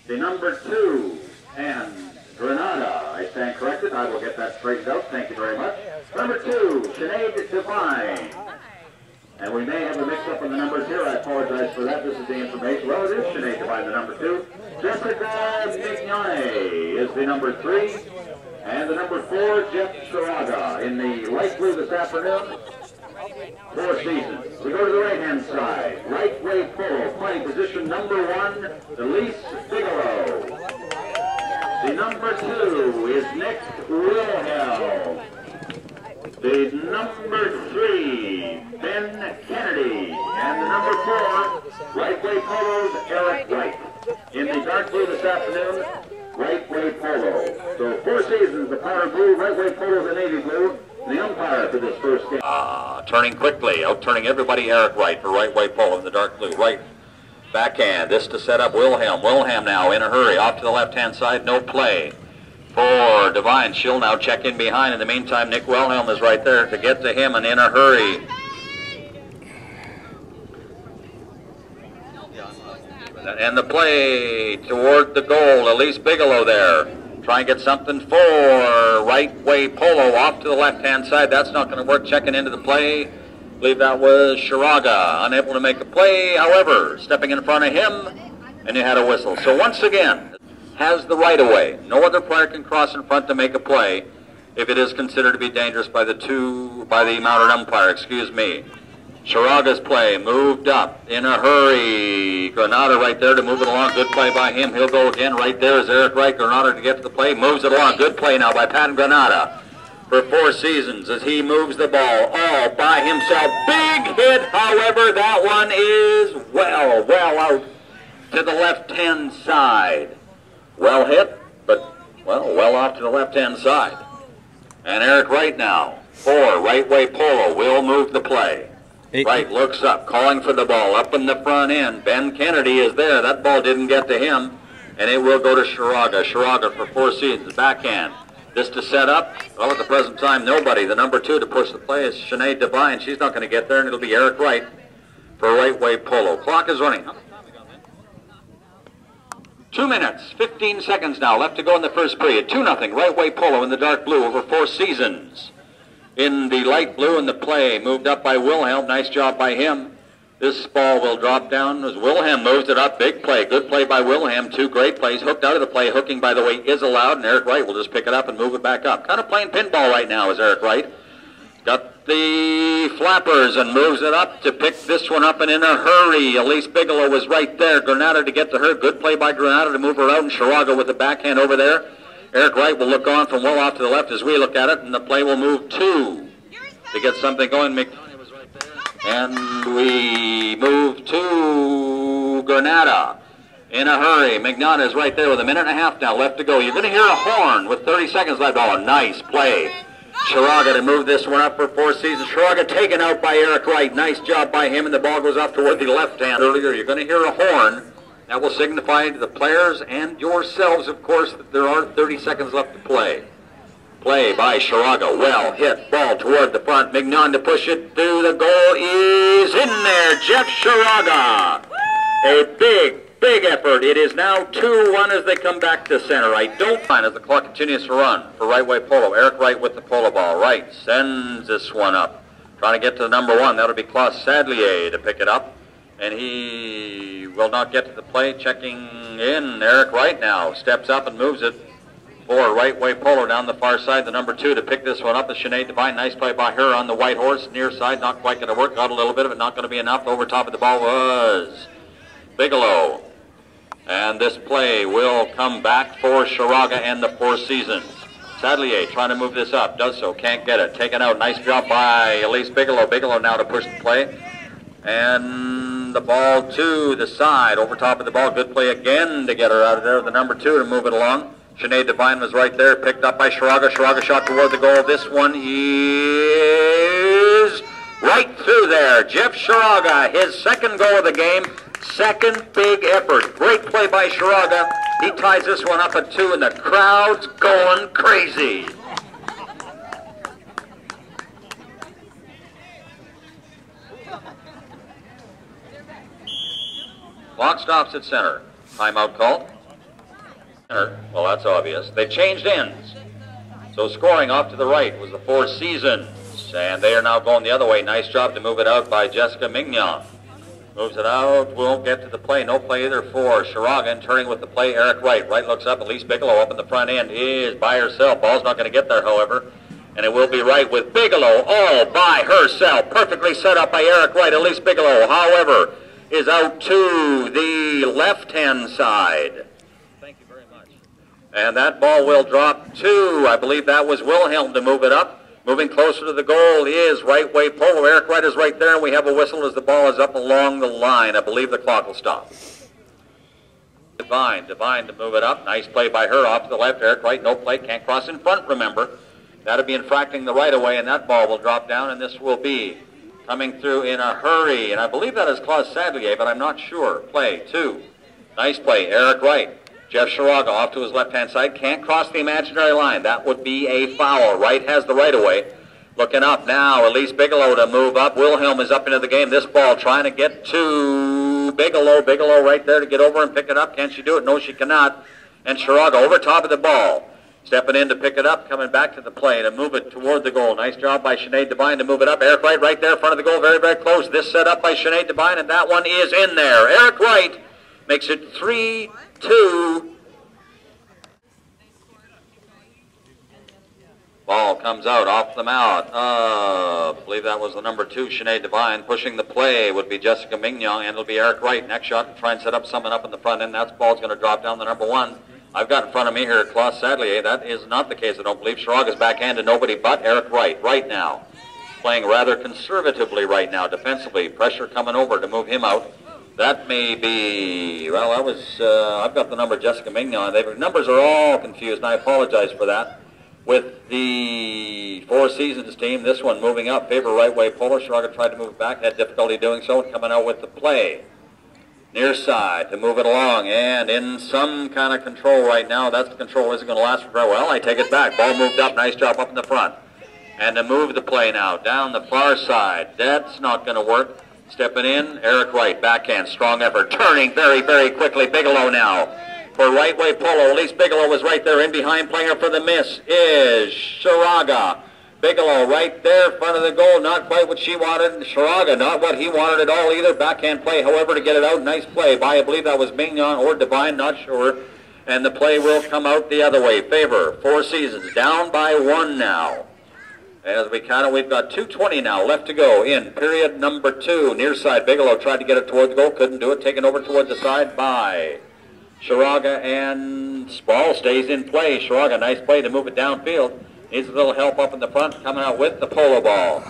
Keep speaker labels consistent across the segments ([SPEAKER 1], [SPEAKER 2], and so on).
[SPEAKER 1] the number 2, and Granada. I stand corrected. I will get that straightened out. Thank you very much. Number 2, Sinead Divine. And we may have a mix-up in the numbers here. I apologize for that. This is the information. Well, it is Sinead Divine, the number 2. Jessica Mignone is the number 3. And the number 4, Jeff Sharaga in the light blue this afternoon. 4 seasons. We go to the right-hand side. Wrightway Polo playing position number 1, Elise Bigelow. The number 2 is Nick Wilhelm. The number 3, Ben Kennedy. And the number 4, Wrightway Polo's Eric Wright. In the dark blue this afternoon, Wrightway Polo. So 4 seasons, the powder blue, Wrightway Polo, the navy blue. The umpire for this first game.
[SPEAKER 2] Turning quickly, out-turning everybody, Eric Wright for Wrightway Polo in the dark blue. Right backhand, this to set up Wilhelm. Wilhelm now in a hurry, off to the left-hand side, no play for Divine. She'll now check in behind. In the meantime, Nick Wilhelm is right there to get to him and in a hurry. And the play toward the goal, Elise Bigelow there. Try and get something for Wrightway Polo off to the left-hand side. That's not going to work. Checking into the play. I believe that was Sharaga. Unable to make a play. However, stepping in front of him, and you had a whistle. So once again, has the right-of-way. No other player can cross in front to make a play if it is considered to be dangerous by the mounted umpire. Excuse me. Sharaga's play moved up in a hurry. Granada right there to move it along. Good play by him. He'll go again. Right there is Eric Wright. Granada to get to the play. Moves it along. Good play now by Pat Granada for 4 seasons as he moves the ball all by himself. Big hit, however, that one is well out to the left-hand side. Well hit, but well off to the left-hand side. And Eric Wright now for Wrightway Polo will move the play. Wright looks up, calling for the ball up in the front end. Ben Kennedy is there. That ball didn't get to him, and it will go to Sharaga. Sharaga for 4 seasons, backhand. This to set up. Well, at the present time, nobody. The number 2 to push the play is Sinead Divine. She's not going to get there, and it'll be Eric Wright for Wrightway Polo. Clock is running. 2 minutes, 15 seconds now left to go in the first period. 2-0, Wrightway Polo in the dark blue over 4 seasons. In the light blue in the play, moved up by Wilhelm. Nice job by him. This ball will drop down as Wilhelm moves it up. Big play. Good play by Wilhelm. 2 great plays. Hooked out of the play. Hooking, by the way, is allowed, and Eric Wright will just pick it up and move it back up. Kind of playing pinball right now is Eric Wright. Got the flappers and moves it up to pick this one up and in a hurry. Elise Bigelow was right there. Granada to get to her. Good play by Granada to move her out, and Sharaga with the backhand over there. Eric Wright will look on from well off to the left as we look at it, and the play will move 2 to get something going. McDonough was right there. And we move to Granada in a hurry. McDonough is right there with 1.5 minutes now left to go. You're going to hear a horn with 30 seconds left. Oh, a nice play. Sharaga to move this one up for 4 seasons. Sharaga taken out by Eric Wright. Nice job by him, and the ball goes off toward the left hand earlier. You're going to hear a horn. That will signify to the players and yourselves, of course, that there are 30 seconds left to play. Play by Sharaga. Well hit. Ball toward the front. Mignon to push it through. The goal is in there. Jeff Sharaga. A big effort. It is now 2-1 as they come back to center. I don't find as the clock continues to run for Wrightway Polo. Eric Wright with the polo ball. Wright sends this one up. Trying to get to the number 1. That'll be Klaus Sadlier to pick it up. And he will not get to the play. Checking in. Eric Wright now steps up and moves it for Wrightway Polo down the far side. The number 2 to pick this one up is Sinead Divine. Nice play by her on the white horse. Near side, not quite going to work. Got a little bit of it, not going to be enough. Over top of the ball was Bigelow. And this play will come back for Sharaga and the 4 seasons. Sadlier trying to move this up. Does so. Can't get it. Taken out. Nice job by Elise Bigelow. Bigelow now to push the play. And the ball to the side. Over top of the ball. Good play again to get her out of there. The number 2 to move it along. Sinead Divine was right there. Picked up by Sharaga. Sharaga shot toward the goal. This one is right through there. Jeff Sharaga, his 2nd goal of the game. 2nd big effort. Great play by Sharaga. He ties this one up at 2, and the crowd's going crazy. Clock stops at center. Timeout call. Well, that's obvious. They changed ends. So scoring off to the right was the Four Seasons. And they are now going the other way. Nice job to move it out by Jessica Mignon. Moves it out, won't get to the play. No play either for Shiragan. Turning with the play, Eric Wright. Wright looks up, Elise Bigelow up in the front end is by herself. Ball's not going to get there, however. And it will be Wright with Bigelow all by herself. Perfectly set up by Eric Wright. Elise Bigelow, however, is out to the left-hand side. Thank you very much. And that ball will drop to, I believe that was Wilhelm to move it up. Moving closer to the goal is Wrightway Polo. Eric Wright is right there, and we have a whistle as the ball is up along the line. I believe the clock will stop. Divine to move it up. Nice play by her off to the left. Eric Wright, no play, can't cross in front, remember. That'll be infracting the right of way, and that ball will drop down, and this will be coming through in a hurry. And I believe that is Claude Sadlier, but I'm not sure. Play, 2. Nice play, Eric Wright. Jeff Shiraga off to his left-hand side. Can't cross the imaginary line. That would be a foul. Wright has the right of way. Looking up now, Elise Bigelow to move up. Wilhelm is up into the game. This ball trying to get to Bigelow. Bigelow right there to get over and pick it up. Can she do it? No, she cannot. And Shiraga over top of the ball. Stepping in to pick it up, coming back to the play to move it toward the goal. Nice job by Sinead Devine to move it up. Eric Wright right there in front of the goal. Very, very close. This set up by Sinead Devine, and that one is in there. Eric Wright makes it 3-2. Ball comes out off the mount. I believe that was the number 2, Sinead Devine. Pushing the play would be Jessica Mignon, and it'll be Eric Wright. Next shot, try and set up someone up in the front end. That ball's going to drop down the number 1. I've got in front of me here Claude Sadlier. That is not the case, I don't believe. Shiraga's backhand to nobody but Eric Wright right now. Playing rather conservatively right now, defensively. Pressure coming over to move him out. That may be, well, that was, I've got the number Jessica Mignon. The numbers are all confused, and I apologize for that. With the Four Seasons team, this one moving up, favor Wrightway Polo. Shiraga tried to move it back, had difficulty doing so, and coming out with the play. Near side to move it along, and in some kind of control right now. That's the control isn't going to last for very well. I take it back. Ball moved up. Nice job up in the front. And to move the play now down the far side. That's not going to work. Stepping in, Eric Wright, backhand, strong effort. Turning very, very quickly. Bigelow now for Wrightway Polo. Elise Bigelow was right there in behind. Playing her for the miss is Shiraga. Bigelow right there in front of the goal, not quite what she wanted. Shiraga, not what he wanted at all either. Backhand play, however, to get it out. Nice play by, I believe that was Mignon or Devine, not sure. And the play will come out the other way. Favor, Four Seasons, down by 1 now. As we count it, we've got 2:20 now left to go in period number 2. Near side, Bigelow tried to get it towards the goal, couldn't do it. Taken over towards the side by Shiraga, and ball stays in play. Shiraga, nice play to move it downfield. Needs a little help up in the front, coming out with the polo ball.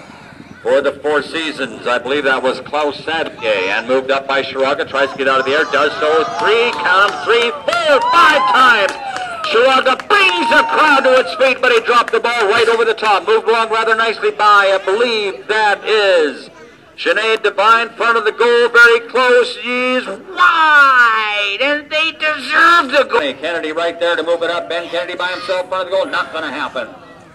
[SPEAKER 2] For the Four Seasons, I believe that was Klaus Sadke, and moved up by Shiraga, tries to get out of the air, does so 3, count 3, 4, 5 times. Shiraga brings the crowd to its feet, but he dropped the ball right over the top. Moved along rather nicely by, I believe that is Sinead Devine, front of the goal, very close. He's wide, and they deserve the goal. Kennedy right there to move it up. Ben Kennedy by himself, front of the goal, not going to happen.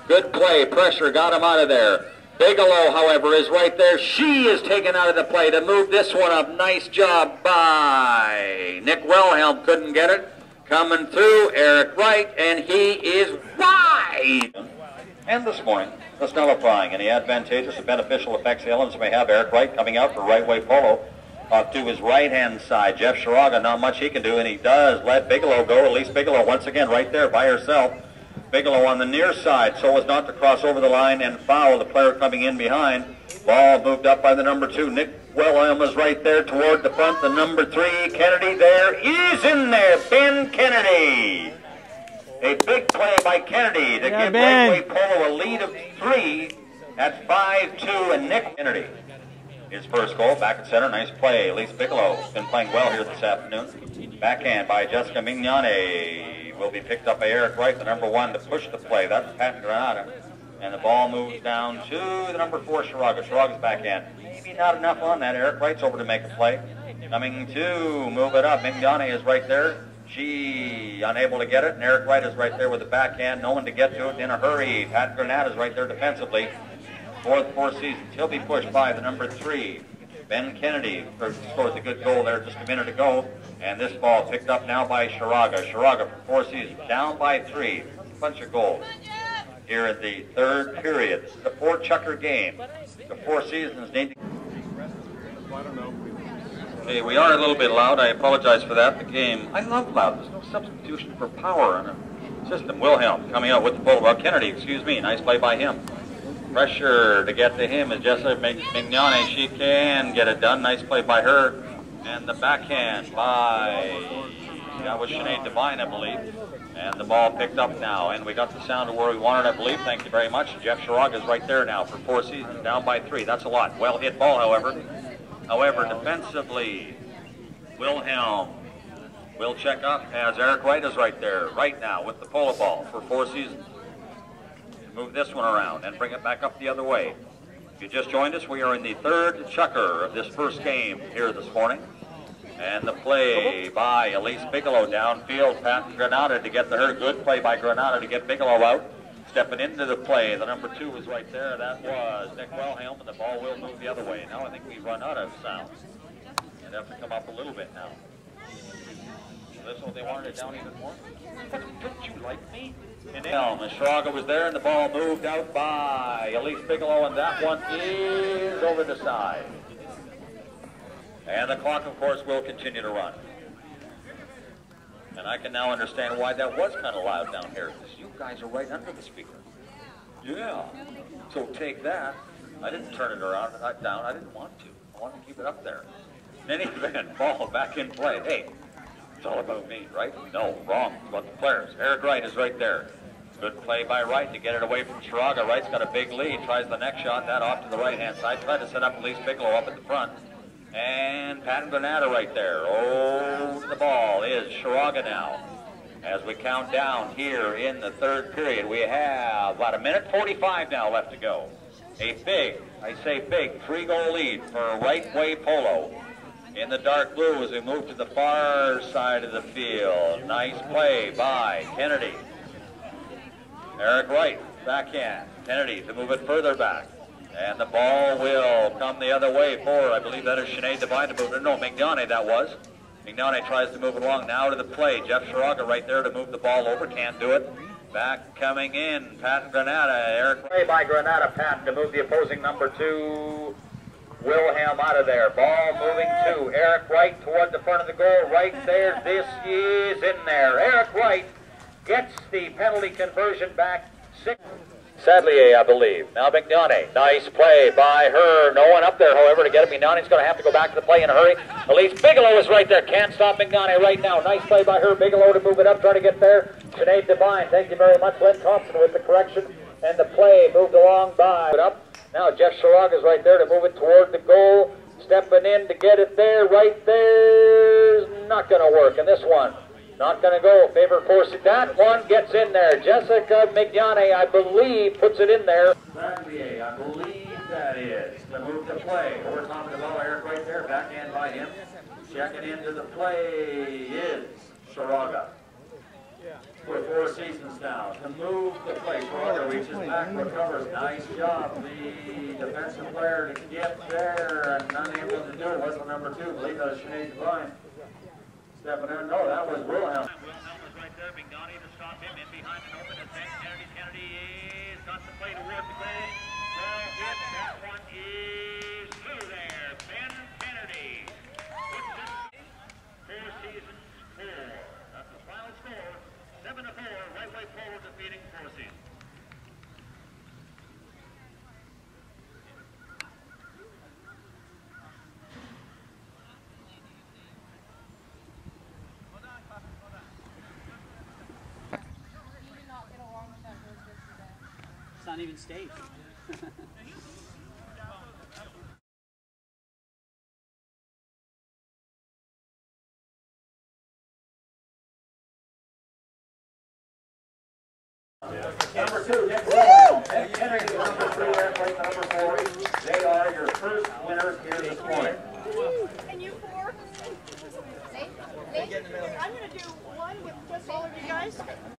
[SPEAKER 2] Good play, pressure, got him out of there. Bigelow, however, is right there. She is taken out of the play to move this one up. Nice job by Nick Wilhelm, couldn't get it. Coming through, Eric Wright, and he is wide. And this morning, that's nullifying any advantageous or beneficial effects the elements may have. Eric Wright coming out for Wrightway Polo to his right-hand side. Jeff Shiraga, not much he can do, and he does let Bigelow go. Elise Bigelow once again right there by herself. Bigelow on the near side, so as not to cross over the line and foul the player coming in behind. Ball moved up by the number 2. Nick Wilhelm is right there toward the front. The number 3, Kennedy, there is in there. Ben Kennedy. A big play by Kennedy to give Wrightway Polo a lead of 3 at 5-2, and Nick Kennedy. His first goal, back at center, nice play. Elise Bigelow has been playing well here this afternoon. Backhand by Jessica Mignone will be picked up by Eric Wright, the number 1, to push the play. That's Pat Granada. And the ball moves down to the number 4, Shiraga. Shiraga's backhand. Maybe not enough on that. Eric Wright's over to make a play. Coming to move it up. Mignone is right there. She unable to get it, and Eric Wright is right there with the backhand. No one to get to it in a hurry. Pat Granada is right there defensively. For the Four Seasons, he'll be pushed by the number 3. Ben Kennedy scored a good goal there just a minute ago. And this ball picked up now by Sharaga. Sharaga for Four Seasons, down by 3. A bunch of goals here in the third period. This is a 4-chucker game. The Four Seasons need to... Okay, we are a little bit loud. I apologize for that. The game, I love loud. There's no substitution for power in a system. Wilhelm coming out with the pole. Well, Kennedy, excuse me. Nice play by him. Pressure to get to him is Jessica Mignone. She can get it done. Nice play by her. And the backhand by, that was Sinead Devine, I believe. And the ball picked up now. And we got the sound of where we wanted, I believe. Thank you very much. Jeff Sharaga is right there now for Four Seasons, down by 3. That's a lot. Well hit ball, however. Defensively, Wilhelm will check up as Eric Wright is right there, right now with the polo ball for Four Seasons. Move this one around and bring it back up the other way. If you just joined us, we are in the third chukker of this first game here this morning. And the play by Elise Bigelow downfield, Pat Granada to get to her. Good play by Granada to get Bigelow out. Stepping into the play, the number 2 was right there. That was Nick Wilhelm, and the ball will move the other way. Now I think we've run out of sound. They'd have to come up a little bit now. This one, they wanted it down even more. Don't you like me? And Sharaga was there, and the ball moved out by Elise Bigelow, and that one is over the side. And the clock, of course, will continue to run. And I can now understand why that was kind of loud down here, because you guys are right under the speaker. Yeah. So take that. I didn't turn it around, down. I didn't want to. I wanted to keep it up there. In any event, ball back in play. Hey, it's all about me, right? No, wrong. It's about the players. Eric Wright is right there. Good play by Wright to get it away from Sharaga. Wright's got a big lead. Tries the next shot. That off to the right-hand side. Tried to set up Elise Bigelow up at the front. And Pat Granada right there. Oh, the ball is Sharaga now. As we count down here in the third period, we have about 1:45 now left to go. A big, I say big, 3-goal lead for Wrightway Polo in the dark blue as we move to the far side of the field. Nice play by Kennedy. Eric Wright, backhand. Kennedy to move it further back. And the ball will come the other way for, I believe that is Sinead Devine to move it. No, Mignone that was. Mignone tries to move it along now to the play. Jeff Sharaga right there to move the ball over. Can't do it. Back coming in, Pat Granada. Eric play by Granada, Pat to move the opposing number 2, Wilhelm out of there. Ball moving to Eric Wright toward the front of the goal. Right there. This is in there. Eric Wright gets the penalty conversion back. Sadly, I believe. Now Mignone. Nice play by her. No one up there, however, to get it. Mignone's going to have to go back to the play in a hurry. Elise Bigelow is right there. Can't stop Mignone right now. Nice play by her. Bigelow to move it up, trying to get there. Sinead Devine, thank you very much. Lynn Thompson with the correction. And the play moved along by. Up. Now Jeff Sharaga is right there to move it toward the goal. Stepping in to get it there. Right there is not going to work. And this one, not going to go. Favor force. That one gets in there. Jessica Mignone, I believe, puts it in there. Sandier, I believe that is. The move to play. Over top of the ball, Eric right there. Backhand by him. Checking into the play is Sharaga. For Four Seasons now. To move the play. Sharaga reaches back, recovers. Nice job. The defensive player to get there and unable to do it. Was the number 2. I believe that was Sinead Devine. Stepping in. No, that was Wilhelm. Wilhelm was right there. Mignone to stop him. In behind and open. And Kennedy. Kennedy's got the play toward the goal. Well hit. That one is through there. Ben Kennedy. Four Seasons 4. That's the final score. 7-4. Wrightway Polo defeating Four Seasons.
[SPEAKER 3] It's not even staged.
[SPEAKER 1] Number 2, Nick Wilhelm.